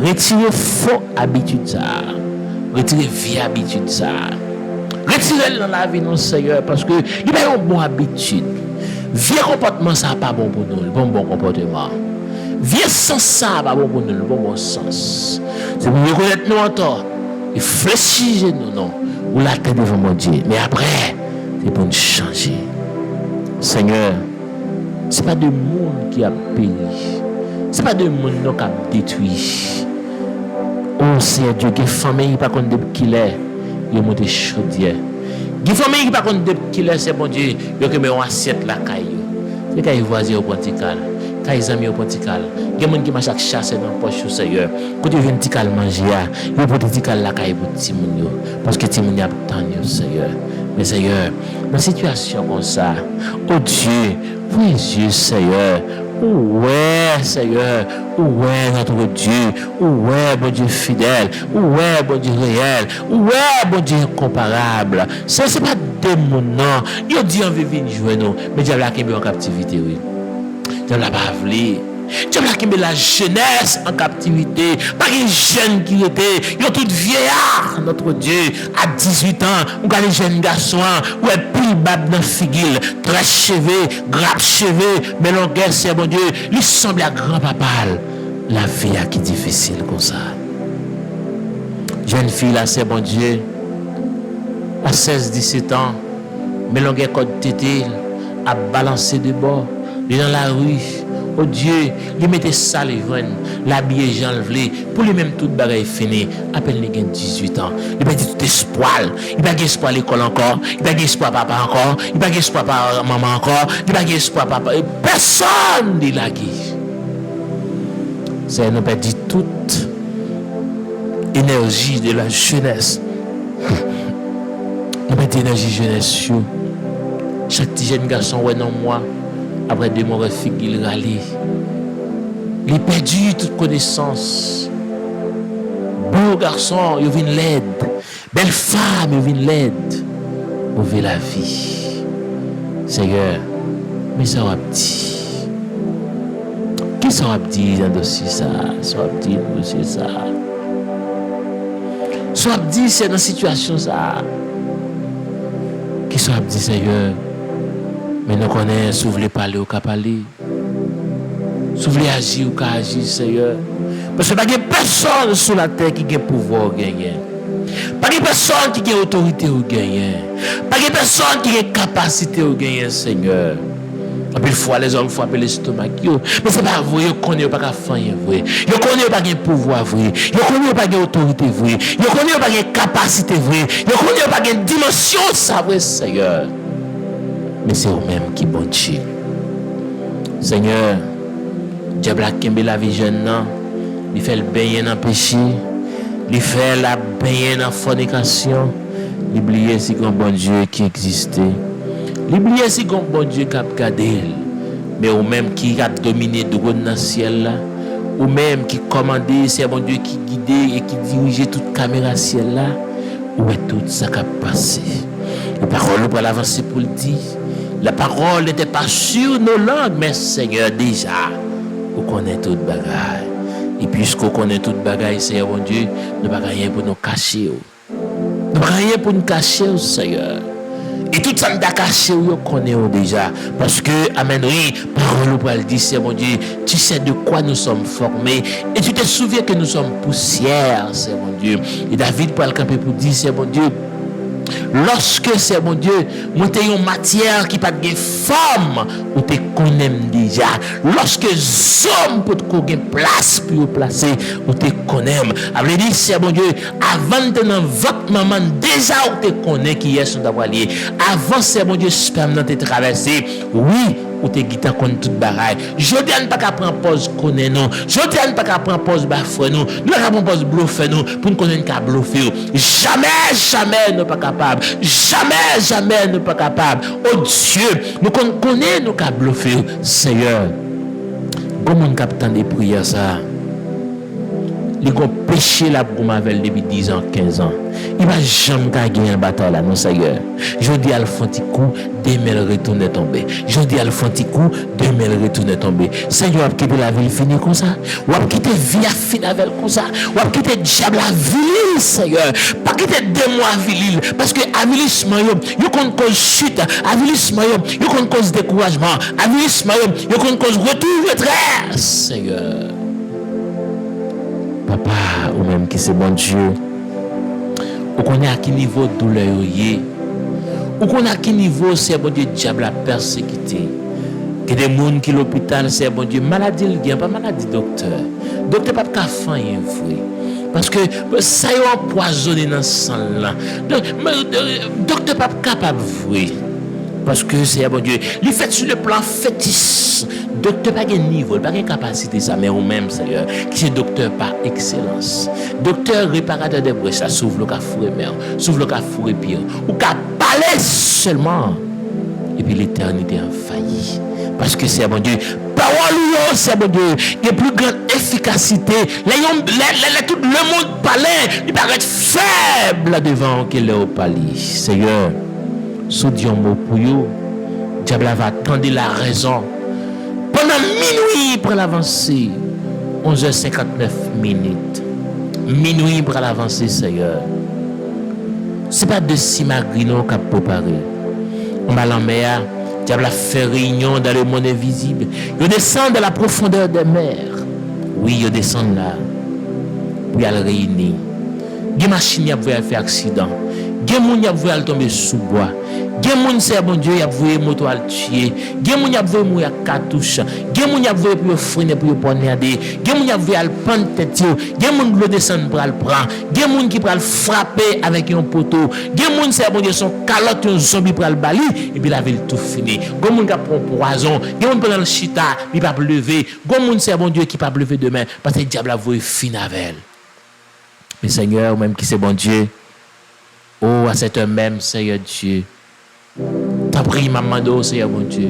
Retirez faux habitude ça. Retirez vieille habitude ça. Retirez dans la vie de Seigneur parce que il y a une bonne habitude. Vieux comportement, ça n'est pas bon pour nous, le bon comportement. Vieux sens, ça n'est pas bon pour nous, le bon sens. C'est pour reconnaître nous en tort. Et fléchir nous, non. Ou la tête devant mon Dieu. Mais après, c'est pour nous changer. Seigneur, ce n'est pas de monde qui a péri. Ce n'est pas de monde qui a détruit. Oh Seigneur Dieu, que famille, pas contre qui est, il est monté chaudière. Il faut que par contre qu'il est bon Dieu, il que met une assiette la caille. C'est caille voisin au pontical, caille amis au pontical. Il y a des gens qui marchent chasser dans poche Seigneur. Quand tu viens tical manger, il faut pontical la caille pour Timonio parce que Timonio a tant Seigneur. Mais Seigneur, dans une situation comme ça, oh Dieu, oui Dieu Seigneur. Ouais, Seigneur, ouais, notre Dieu, ouais, bon Dieu fidèle, ouais, bon Dieu réel, ouais, bon Dieu incomparable. Ça, c'est pas démon, non. Il dit en vivre jouer nous, mais Dieu a qui met en captivité, oui. Dieu l'a pas voulu. Dieu a qui met la jeunesse en captivité. Pas une jeune qui était, ils ont tout vieillard, notre Dieu, à 18 ans, on a les jeunes garçons, ouais, pile bab dans figure, très cheveux, grappe cheveux, mais l'on c'est bon Dieu, il semble à grand-papa. La vie qui est difficile comme ça. Jeune fille là, c'est bon Dieu, à 16-17 ans, mais l'on a code tété, à balancer de bord, dans la rue. Oh Dieu, il mettait ça les veines, l'habillé Jean Levelé, pour lui-même tout bagaille fini, à peine il a 18 ans. Il n'a pas tout espoir, il n'a pas espoir à l'école encore, il n'a pas espoir papa encore, il n'a pas espoir maman encore, il n'a pas espoir papa. Personne ne l'a dit. C'est nous perdu toute énergie de la jeunesse. Nous perdu l'énergie jeunesse. Chaque petit jeune garçon, ouais non moi. Après 2 mois, il râle. Il a perdu toute connaissance. Beau garçon, il vient l'aide. Belle femme, il vient l'aide. Mauvais la vie. Seigneur, mais ça va dit. Qui ça va dire dans le dossier ça? Ça va dire dans le dossier ça. Ça va dire c'est dans la situation ça. Qui ça va dire Seigneur? Mais nous connaissons, si vous voulez parler ou qu'à parler. Si vous voulez agir ou qu'à agir, Seigneur. Parce que pas de personne sur la terre qui a pouvoir gagner. Pas de personne qui a autorité ou gagner. Pas de personne qui a capacité ou gagner, Seigneur. Et puis, fois les hommes frappent l'estomac. Mais c'est pas vrai, ils connaissent pas qu'à faire vrai. Ils connaissent pas de pouvoir vrai. Ils connaissent pas d'autorité vrai. Ils connaissent pas de capacité vrai. Ils connaissent pas de dimension, ça vrai, Seigneur. Mais c'est eux-mêmes qui bon Dieu. Seigneur, diable a kembe la vie jeune, il fait le baigner dans le péché, il fait la baigner dans la fornication, il oublie si un bon Dieu qui existait. L'oublier si un bon Dieu qui a gardé, mais ou même qui a dominé le dans le ciel, ou même qui commandait, c'est un bon Dieu qui guidait et qui dirigeait toute caméra ciel là, où est tout ça qui a passé. La parole pour l'avancer pour le dire. La parole n'était pas sur nos langues, mais Seigneur, déjà, vous connaissez toute bagaille. Et puisqu'on connaît toute bagaille, Seigneur, mon Dieu, nous n'avons rien pour nous cacher. Nous n'avons rien pour nous cacher, Seigneur. Et tout ça nous a caché, nous connaissons déjà. Parce que, amen, oui, parole pour le dire, Seigneur, mon Dieu, tu sais de quoi nous sommes formés. Et tu te souviens que nous sommes poussière, Seigneur, mon Dieu. Et David pour le camper pour dire, Seigneur, mon Dieu, lorsque c'est mon Dieu, moi t'es une matière qui pas de forme, ou te connais déjà. Lorsque hommes pour te place pour placer, ou te connais. Avait dit c'est mon Dieu, avant de dans votre maman déjà ou te connais qui est son d'avoir lié. Avant c'est mon Dieu sperme dans te traversé. Oui. Ou te guita contre toute bagaille. Je dis pas qu'à prendre pause connaît non. Je dis pas qu'à prendre pause bafouer nous. Nous pas prendre pause bluffer nous pour nous connaître qu'à bluffer. Jamais nous pas capable. Jamais nous pas capable. Oh Dieu, nous connaît nous qu'à bluffer. Seigneur, comment on capte des prières ça? Les gars péché là pour m'avel depuis 10 ans, 15 ans. Il va jamais gagner une bataille là, non Seigneur. Je dis à le coup, demain le retourner tomber. Je dis à le coup, demain le retourner tomber. Seigneur, vous quitter la ville finie comme ça. Vous quitter vie finie avec comme ça. Vous quitter diable la ville, Seigneur. Pas quitter deux mois ville parce que avilissement yo qu'on cause chute, avilissement yo qu'on cause découragement, avilissement yo qu'on cause retour retraite, Seigneur. Papa, ou même qui c'est bon Dieu, ou qu'on est à quel niveau de douleur y est, ou qu'on est à quel niveau c'est bon Dieu diable a persécuté, que des gens qui l'hôpital c'est bon Dieu maladie il vient pas maladie docteur pas qu'à faire vrai parce que ça y est empoisonné dans le sang là docteur pas capable vrai parce que c'est bon Dieu il fait sur le plan fétiche. Docteur pas de niveau, pas de capacité ça, mais ou même Seigneur, qui est docteur par excellence. Docteur réparateur des brèches, ça s'ouvre le cas fourré mer, s'ouvre le cas fourré pire, ou qu'à parler seulement. Et puis l'éternité a failli. Parce que c'est bon Dieu. Parole c'est bon Dieu. Il y a plus grande efficacité. Tout le monde parlait, il paraît faible devant qu'il est au palais. Seigneur, sous Dieu mot pour vous, diable va attendre la raison. Pendant minuit pour l'avancer, 11h59 minutes. Minuit pour l'avancer, Seigneur. Ce n'est pas de Simagrino qui a préparé. On va l'emmener, diable a fait réunion dans le monde invisible. Il descend de la profondeur des mers. Oui, il descend là. Pour y aller réunir. Il y a des machines qui ont fait accident. Il y a des gens qui ont tomber sous bois. Gen moun c'est bon Dieu, y a voué moto à tuer. Gen moun y a voué mourir à cartouche. Gen moun y a voué pour freiner pour poignarder. Gen moun y a voué à prendre tête yo. Gen moun le descendre pour le prendre. Gen moun qui pral frapper avec un poteau. Gen moun c'est bon Dieu son calotte un zombie pour le bali et puis la ville tout fini. Gen moun qui prend poison. Gen moun prend le chita, il pas lever. Gen moun c'est bon Dieu qui pas lever demain parce que le diable a voué fin avec. Mais Seigneur, même qui c'est bon Dieu. Oh, à cette heure même, Seigneur Dieu. T'as pris maman d'eau, Seigneur mon Dieu.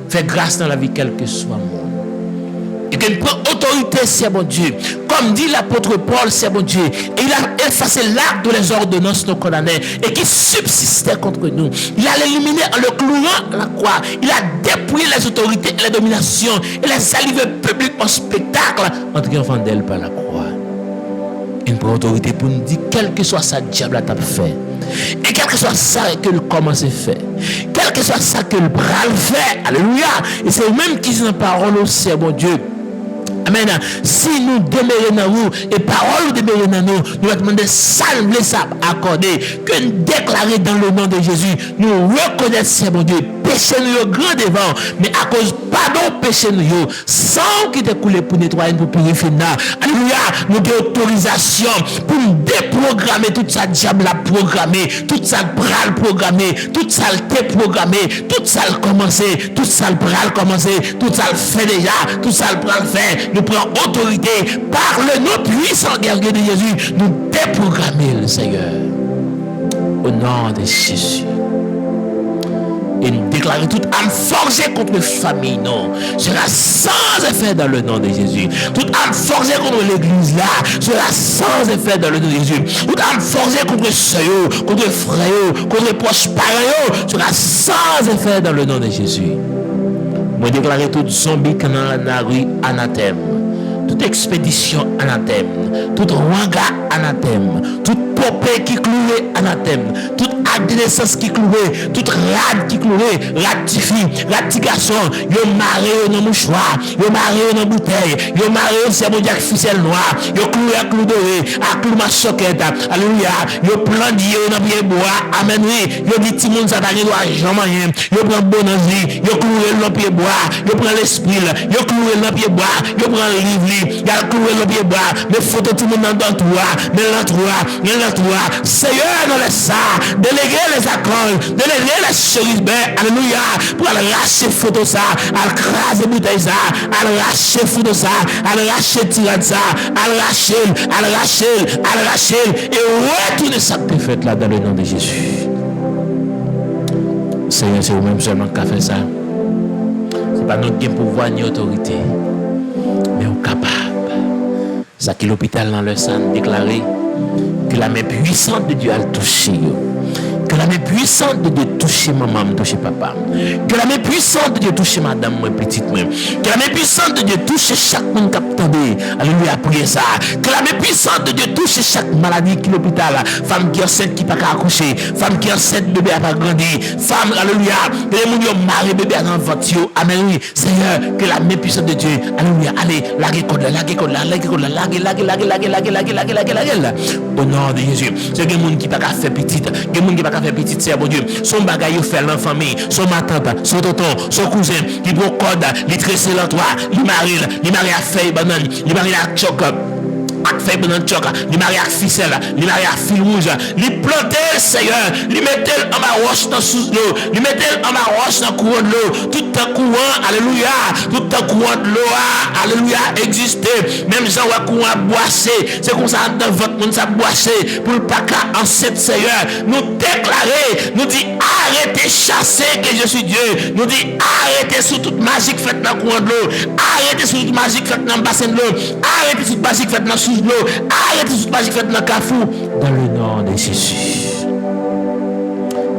Fais grâce dans la vie, quel que soit le monde. et que nous prenons autorité, c'est mon Dieu. Comme dit l'apôtre Paul, c'est mon Dieu. Et il a effacé l'acte de les ordonnances nous condamnées et qui subsistaient contre nous. Il a éliminé en le clouant à la croix. Il a dépouillé les autorités et les dominations et les a livrés publiquement en spectacle en triomphant d'elle par la croix. Il prend autorité pour nous dire quel que soit ça, diable t'a fait. Et quel que soit ça que le commence à faire. Quel que soit ça que le bras le fait. Alléluia. Et c'est eux-mêmes qui disent la parole au Seigneur, mon Dieu. Amen. Si nous demeurons dans vous et parole demeurent dans nous, nous allons demander ça, ça accorder, que nous déclarer dans le nom de Jésus. Nous reconnaissons, mon Dieu, péché nous grand devant, mais à cause pardon péché nous sans qu'il te coule pour nettoyer, pour purifier. Alléluia. Nous avons autorisation pour nous déprogrammer tout ça diable a programmé, tout ça bral programmé, tout ça le programmé, tout ça le commencé, tout ça le bral commencé, tout ça le fait déjà, tout ça le bral fait. Nous prenons autorité par le nom puissant guerrier de Jésus. Nous déprogrammer le Seigneur au nom de Jésus. Et nous déclarer toute âme forgée contre la famille, non, sera sans effet dans le nom de Jésus. Toute âme forgée contre l'église là, sera sans effet dans le nom de Jésus. Toute âme forgée contre soeur, contre frère, contre proches parents, sera sans effet dans le nom de Jésus. Moi déclarer tout zombie qui dans la rue anathème, toute expédition anathème, toute wanga anathème, toute popée qui clouée anathème, toute acte de naissance qui clouée, toute rade qui clouée, ratification, yo maré dans mouchoir, yo maré dans bouteille, yo maré c'est mon diac ficelle noir, yo cloué à clou doré, à clou ma choquette, alléluia, yo plandier dans pied bois, amen oui, yo dit ti moun ça t'a doit jamais rien, yo prend bonanzi, yo cloué dans pied bois, yo prend l'esprit, yo cloué dans pied bois, yo prend livre, yo cloué dans pied bois, mais photo tout monde dans toi, mais l'entour, Seigneur dans les ça, déléguer les accords, déléguer les cerises, alléluia, pour aller racheter photo ça, aller craser bouteille ça, aller racheter photo ça, aller racheter tirade ça, aller racheter, et retourner ça que tu fais là dans le nom de Jésus. Seigneur, c'est vous-même seulement qui a fait ça. C'est pas notre pouvoir ni autorité, mais on est capable. Ça qui l'hôpital dans le sang déclaré que la main puissante de Dieu a touché. Que la main puissante de Dieu touche maman, touche papa. Que la main puissante de Dieu touche madame, moi petite moi. Que la main puissante de Dieu touche chaque monde qui a entendu. Alléluia, priez ça. Que la main puissante de Dieu touche chaque maladie qui est l'hôpital. Femme qui est enceinte qui n'a pas accoucher. Femme qui est enceinte, bébé n'a pas grandi. Femme, alléluia. Que les gens mariés, bébé dans votre yeux. Amen, oui. Seigneur, que la main puissante de Dieu. Alléluia. Allez, laguez code là. Au nom de Jésus. C'est des gens qui n'a pas fait petite. Des gens qui n'a pas fait petite, c'est bon Dieu. Son bagage fait dans la famille, son ma tante, son tonton, son cousin, qui prend code, il tresse dans toi, il marie à feuille banane, il marie à choc. Ak fait pendant choc, il marie à ficelle, il marie à fil rouge, il plantait Seigneur, il mettait en ma roche dans sous l'eau, il mettait en ma roche dans courant de l'eau, tout un courant, alléluia, tout un courant de l'eau, alléluia, existait, même Jean wa courant boissé, c'est comme ça dans votre monde ça boissé, pour le pas en cette Seigneur, nous déclarer, nous dit arrêtez chasser que je suis Dieu, nous dit arrêtez sous toute magique faite dans courant de l'eau, arrêtez sous toute magique faite dans le bassin de l'eau, arrêtez sous toute magique faite dans sous l'eau, arrêtez toute magique faite dans le cafou, dans le nom de Jésus.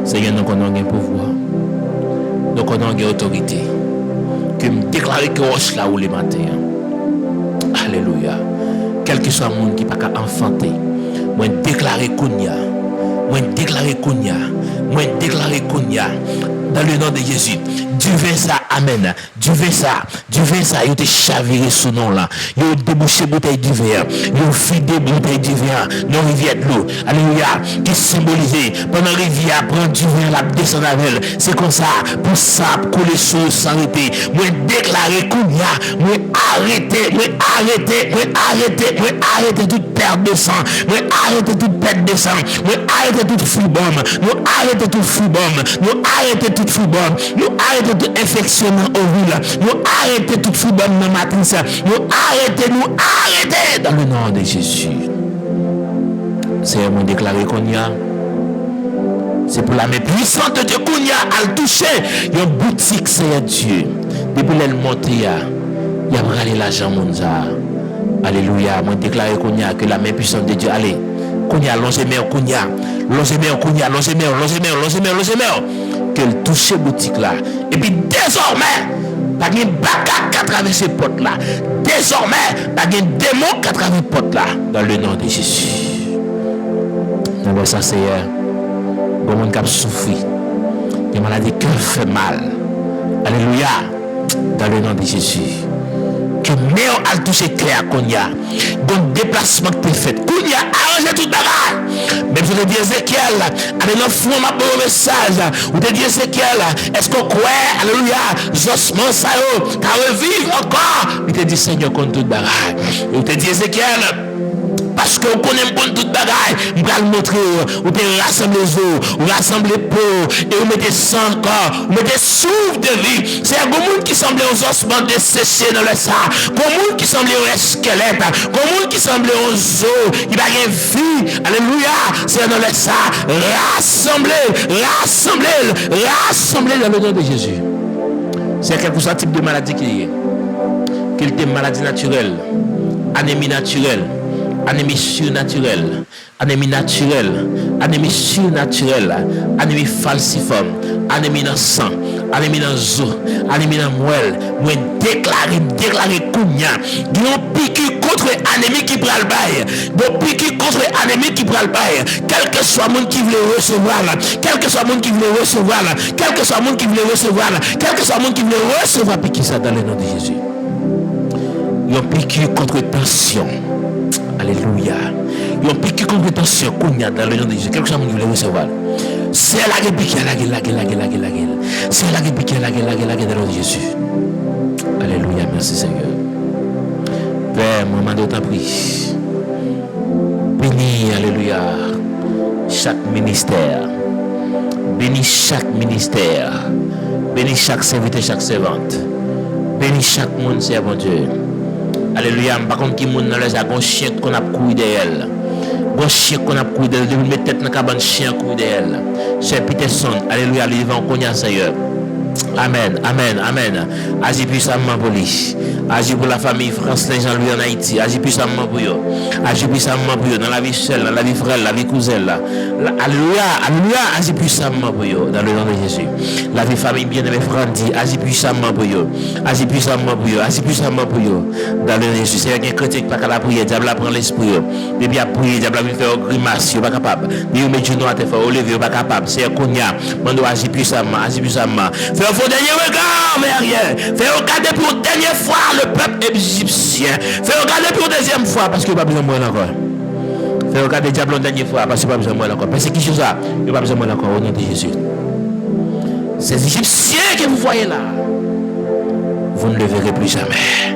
Seigneur, nous connaissons un pouvoir, nous connaissons une autorité, que me déclarer que roche là où les matins. Alléluia. Quel que soit le monde qui n'a pas enfanté, moi déclarer Kounia, moi déclarer Kounia, moi déclarer Kounia. Dans le nom de Jésus, Dieu veut ça, amen. Dieu veut ça, il te chaviré sous nom là. Il débouché bouteille du verre, il vidé bouteille du verre, dans rivière de l'eau. Alléluia, qui symbolisé pendant rivière, prendre du verre, la descendre avec. C'est comme ça, pour ça, couler sous s'arrêter. Moi déclarer Kounia, moi arrêter toute perte de sang, moi arrêter toute perte de sang, moi arrêter toute foubom, moi arrêter toute foubom, moi arrêter toute foubom, nous arrêtons toute infection dans l'ovule, nous arrêtons toute foubom dans la matrice, nous arrêtons dans le nom de Jésus. C'est mon déclaré qu'on y a. C'est pour la main puissante de Dieu qu'on y a à le toucher. Il y a une boutique, c'est Dieu. Depuis qu'elle monte, Il y a râlé l'argent, mon ça. Alléluia. Moi, déclaré qu'on y a que la main puissante de Dieu. Allez, qu'on y a, longez-moi, qu'on y a. Longez-moi, qu'on y a, longez-moi. Qu'elle touche boutique là. Et puis, désormais, pas de bac à travers ces portes là. Désormais, pas de démon à travers ces portes là. Dans le nom de Jésus. Dans ça, c'est bon monde qui a souffert. Des maladies qui fait mal. Alléluia. Dans le nom de Jésus. Que meilleur à toucher clair qu'on y a. Donc, déplacement que tu fait. Qu'on y a arrangé tout le bagage. Même si tu dis Ézéchiel, avec notre fond, ma bon message. Ou tu dis Ézéchiel, est-ce qu'on croit, alléluia, Josman Sao, t'as revive encore. Il te dit Seigneur, contre tout le bagage. Ou tu dis Ézéchiel, parce que vous connaissez bon toute bagaille, vous allez montrer, vous pouvez rassembler les eaux, vous rassemblez les peaux, et vous mettez sang encore, vous mettez souffle de vie. C'est un monde qui semblait aux ossements desséchés dans le sang, un monde qui semblait aux squelettes, un monde qui semblait aux os, il va y avoir vie, alléluia, c'est dans le sang, rassemblez dans le nom de Jésus. C'est quelque chose type de maladie qui est, qu'il est maladie naturelle, anémie naturelle, anémie surnaturelle, anémie surnaturelle, anémie falciforme, anémie dans sang, anémie dans os, anémie dans moelle. Moi déclarer Kounia, yon piqûre contre anémie qui prend le bail, yon piqûre contre anémie qui prend le bail, quel que soit le monde qui veut recevoir là, quel que soit le monde qui veut recevoir là, quel que soit le monde qui veut recevoir là, quel que soit le monde qui veut recevoir, piquer ça dans le nom de Jésus. Yon piqûre contre tension. Alléluia. Ils ont piqué contre tension qu'on y a dans le nom de Jésus. Quelque chose que vous voulez recevoir. C'est la guerre piquée, la guerre. C'est la guerre piquée, la guerre dans le nom de Jésus. Alléluia. Merci Seigneur. Père, maman de ta prie. Bénis, alléluia, chaque ministère. Bénis chaque ministère. Bénis chaque serviteur, chaque servante. Bénis chaque monde, c'est bon Dieu. Alléluia, par contre, qui moun dans les agons chien qu'on a couillé d'elle. Bon chien qu'on a couillé d'elle, de mettre tête dans la cabane chien couillé d'elle. C'est Peterson, alléluia, le vent qu'on y a Seigneur. Amen. Agis puissamment pour lui. Agis pour la famille France Jean-Louis en Haïti. Agis puissamment pour eux. Agis puissamment pour eux. Dans la vie seule, dans la vie frère, la vie cousine. Alléluia. Agis puissamment pour eux. Dans le nom de Jésus. La vie famille bien-aimée Frandi. Agis puissamment pour eux. Agis puissamment pour eux. Dans le nom de Jésus. C'est un critique pas qu'à la prière. Diable prend l'esprit. Depuis à prier, diable va faire grimace. Il n'est pas capable. Il met du nom à te faire. Au lever, il n'est pas capable. C'est un cognac. Mando agis puissamment. Fais un dernier regard vers rien. Fais regarder pour la dernière fois le peuple égyptien. Fais regarder pour la deuxième fois parce qu'il n'y a pas besoin de moi encore. Fais regarder le diable la dernière fois parce qu'il n'y a pas besoin de moi encore. Parce que qui chose ça? Il n'y a pas besoin de moi encore au nom de Jésus. Ces Égyptiens que vous voyez là, vous ne le verrez plus jamais.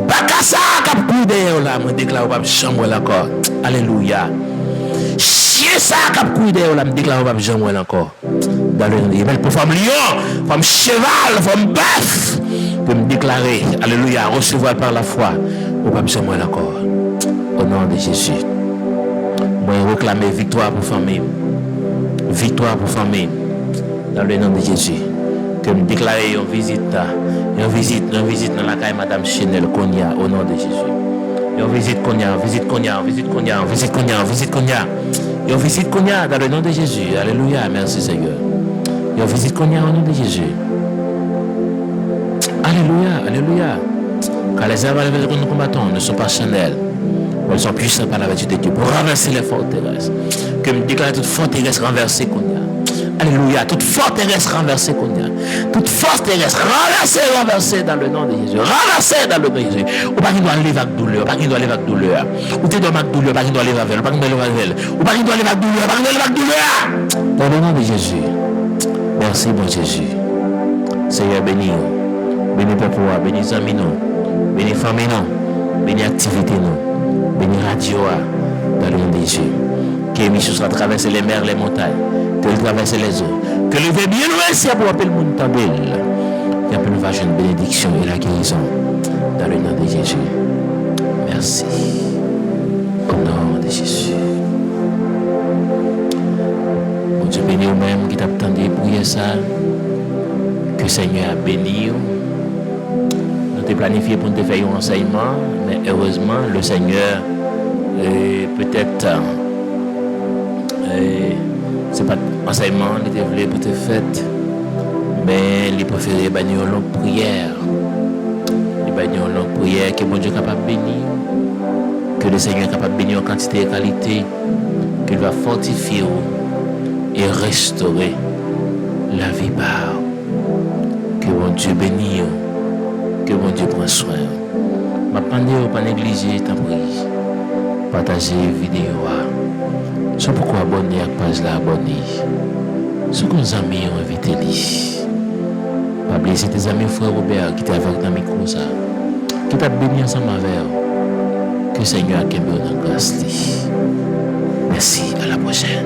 Bakassa cap coude là, me déclare pas chambre encore. Alléluia. Chien ça cap coude là, me déclare pas chambre encore. Dans le nom pour femme lion, femme cheval, femme bœuf, pour me déclarer, alléluia, recevoir par la foi, au pas besoin moi encore. Au nom de Jésus. Moi réclamer victoire pour famille. Victoire pour famille. Dans le nom de Jésus. Que me déclarer une visite dans la caille Madame Chanel Konya au nom de Jésus. Une visite Konya dans le nom de Jésus. Alléluia, merci Seigneur. Une visite Konya au nom de Jésus. Alléluia. Car les armes avec lesquelles nous combattons ne sont pas charnelles. Elles sont puissantes par la vertu de Dieu pour renverser les forteresses. Que me déclare toute forteresse renversée Konya. Alléluia. Toute forteresse renversée Konya. Toute forteresse renversée dans le nom de Jésus. Renversée dans le nom de Jésus. Ou pas qu'il doit aller avec douleur. Ou tu dois avec douleur. Pas qu'il doit aller avec douleur. Ou pas qu'il doit aller avec douleur. Dans le nom de Jésus. Merci bon Jésus. Seigneur bénis nous. Bénis peuple, bénis amis nous. Bénis famille nous. Bénis activité nous. Bénis radio dans le nom de Jésus. Que l'émission soit traverser les mers, les montagnes. Que le traverser les eaux. Que le vent bien loin si pour appeler le monde tabel. Et après nous va une bénédiction et la guérison dans le nom de Jésus. Merci. Au nom de Jésus. Mon Dieu béni vous-même qui t'attendez prier ça. Que le Seigneur bénisse t'es planifié pour te faire un enseignement, mais heureusement, le Seigneur, peut-être, c'est pas enseignement, il était voulu pour te faire, mais il préférait bannir une longue prière. Il bannir une longue prière que mon Dieu est capable de bénir, que le Seigneur est capable de bénir en quantité et qualité, qu'il va fortifier et restaurer la vie par. Que mon Dieu bénisse, que mon Dieu prenne soin. Ma pandéo, pas négliger ta prise. Partager vidéo. C'est pourquoi abonner à la page là, abonner. Ce que nos amis ont invité. Pas oublier, c'est tes amis frère Robert qui t'avait dans le micro ça. Qui t'a béni ensemble avec eux. Que le Seigneur a qu'un bon grâce. Merci, à la prochaine.